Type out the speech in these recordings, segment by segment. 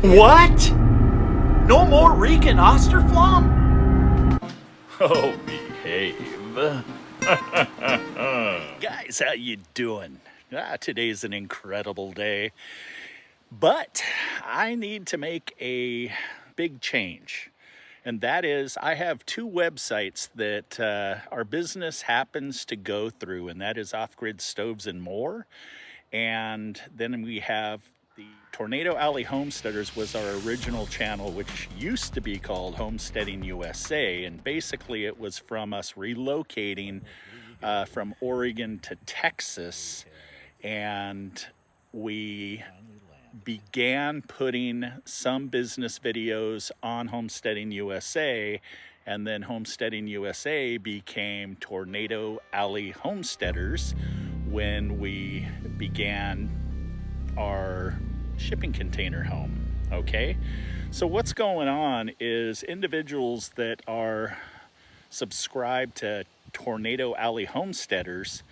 What? No more RIKA and Austroflamm? Oh, behave. Guys, how you doing? Today's an incredible day, but I need to make a big change. And that is, I have two websites that our business happens to go through, and that is Off-Grid Stoves and More. And then we have the Tornado Alley Homesteaders was our original channel, which used to be called Homesteading USA. And basically it was from us relocating from Oregon to Texas. And we began putting some business videos on Homesteading USA, and then Homesteading USA became Tornado Alley Homesteaders when we began our shipping container home. Okay, so what's going on is individuals that are subscribed to Tornado Alley Homesteaders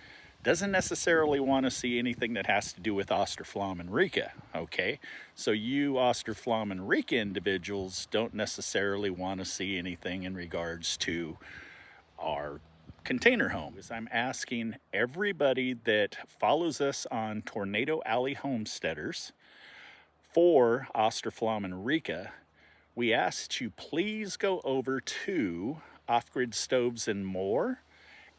doesn't necessarily want to see anything that has to do with Austroflamm and RIKA, okay? So you Austroflamm and RIKA individuals don't necessarily want to see anything in regards to our container home. I'm asking everybody that follows us on Tornado Alley Homesteaders for Austroflamm and RIKA, we ask you please go over to Off-Grid Stoves and More,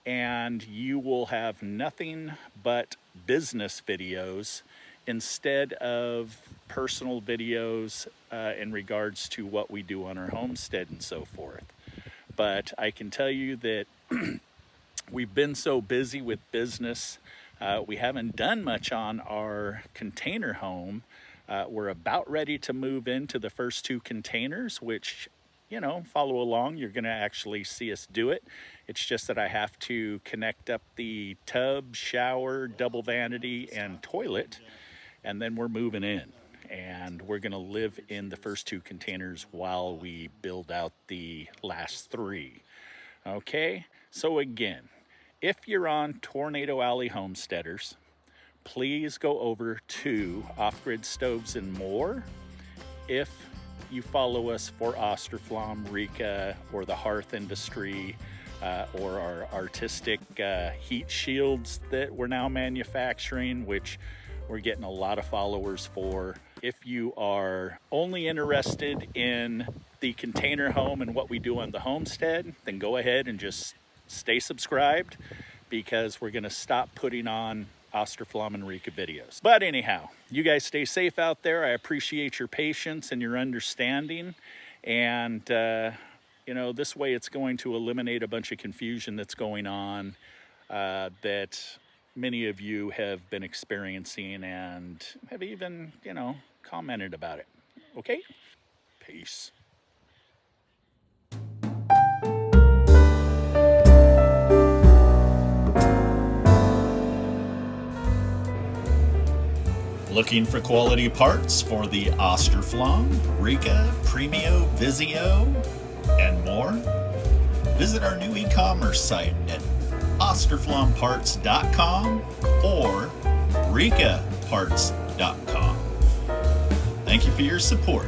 and you will have nothing but business videos instead of personal videos in regards to what we do on our homestead and so forth. But I can tell you that we've been so busy with business, we haven't done much on our container home. We're about ready to move into the first two containers, which, you know, follow along, you're gonna actually see us do it. It's just that I have to connect up the tub, shower, double vanity, and toilet, and then we're moving in. And we're gonna live in the first two containers while we build out the last three. Okay, so again, if you're on Tornado Alley Homesteaders, please go over to Off-Grid Stoves and More. If you follow us for Austroflamm, RIKA, or the Hearth industry, or our artistic heat shields that we're now manufacturing, which we're getting a lot of followers for. If you are only interested in the container home and what we do on the homestead, then go ahead and just stay subscribed, because we're gonna stop putting on Austroflamm and RIKA videos. But anyhow, you guys stay safe out there. I appreciate your patience and your understanding. And, you know, this way it's going to eliminate a bunch of confusion that's going on that many of you have been experiencing and have even, you know, commented about it. Okay? Peace. Looking for quality parts for the Austroflamm, RIKA, Premio, Vizio, and more? Visit our new e-commerce site at austroflammparts.com or rikaparts.com. Thank you for your support.